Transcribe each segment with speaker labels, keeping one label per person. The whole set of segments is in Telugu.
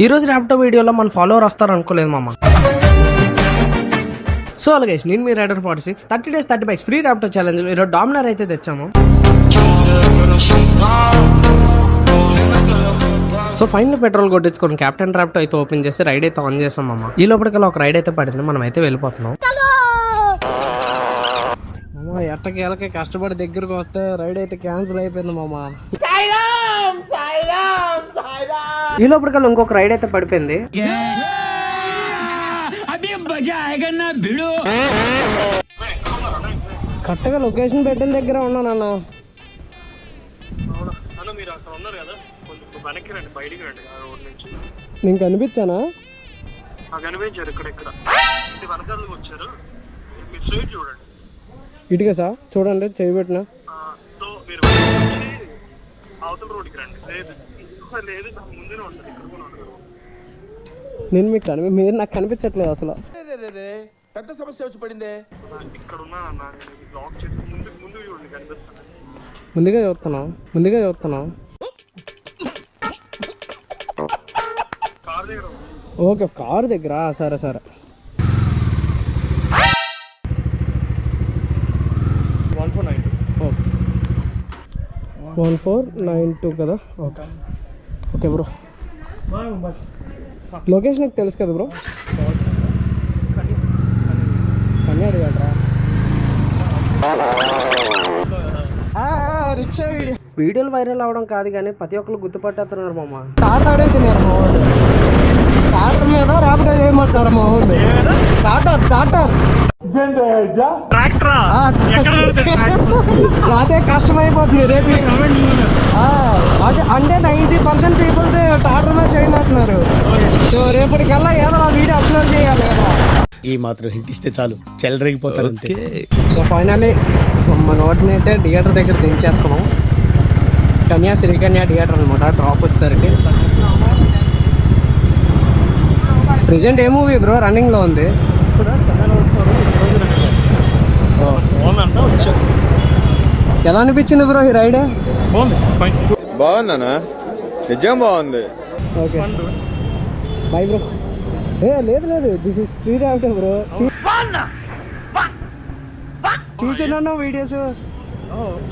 Speaker 1: ఈ రోజు ర్యాప్టో వీడియోలో మన ఫాలోవర్ వస్తారు అనుకోలేదు మామ. సో అలాగే నేను మీ rider 46 30 days 30 bikes free Rapido challenge ఈరోజు డామినర్ అయితే తెచ్చాము. సో ఫైనల్ పెట్రోల్ కొట్టించుకొని క్యాప్టెన్ ర్యాప్టో అయితే ఓపెన్ చేసి రైడ్ అయితే ఆన్ చేసాం మామ. ఈ లోపలికల్లా ఒక రైడ్ అయితే పడింది, మనం అయితే వెళ్ళిపోతున్నాం. ఎట్టకేలకి కష్టపడి దగ్గరకు వస్తే రైడ్ అయితే క్యాన్సిల్ అయిపోయింది మామ. ఈ లోపలికల్లా ఇంకొక రైడ్ అయితే పడిపోయింది. కరెక్ట్గా లొకేషన్ పెట్టిన దగ్గర ఉన్నాను అన్న. నేను కనిపించానా? ఇటుగా సార్ చూడండి, చేయి పెట్టిన. నేను మీకు మీరు నాకు కనిపించట్లేదు అసలు.
Speaker 2: పెద్ద సమస్య వచ్చి పడిందే.
Speaker 1: ముందుగా చూస్తున్నా. ఓకే, కారు దగ్గర. సరే 1492 కదా. ఓకే బ్రో, లొకేషన్ నీకు తెలుసు కదా బ్రో? కన్యాడి గట్రా రిక్షా వీడియోలు వైరల్ అవడం కాదు కానీ ప్రతి ఒక్కరు గుర్తుపట్టేస్తున్నారు మామ. టాటా అడుగుతున్నారు మా వాళ్ళు. టాటా మీద ర్యాపిడో చేయమంటారు మా వాళ్ళు. టాటా అదే కష్టం అయిపోతుంది రేపు. అంటే 90% పీపుల్స్ టాటా చేయనంటున్నారు. సో రేపటికల్లా ఏదో ఆ వీడియో అప్లోడ్ చేయాలి కదా.
Speaker 2: ఈ మాత్రం హిట్ ఇస్తే చాలు, చెలరేగిపోతారు అంతే.
Speaker 1: సో ఫైనల్లీ మన వాటిని అయితే థియేటర్ దగ్గర దించేస్తున్నాం. శ్రీకన్యా థియేటర్ అనమాట. డ్రాప్ వచ్చేసరికి ప్రెజెంట్ ఏ మూవీ బ్రో రన్నింగ్ లో ఉంది? ఎలా అనిపించింది బ్రో ఈ రైడ్?
Speaker 3: బాగుందనా? నిజం బాగుంది.
Speaker 1: Okay bye bro. లేదు this is free ride bro. చూసాను వీడియోస్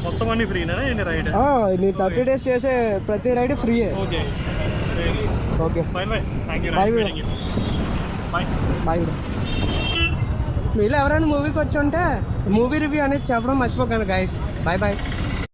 Speaker 4: మొత్తం అన్ని ఫ్రీనా రైడ్?
Speaker 1: నీ 30 days చేసే ప్రతి రైడ్ ఫ్రీయే. Okay bye bro. మీలో ఎవరైనా మూవీకి వచ్చి ఉంటే మూవీ రివ్యూ అనేది చెప్పడం మర్చిపోకండి గైస్. బాయ్.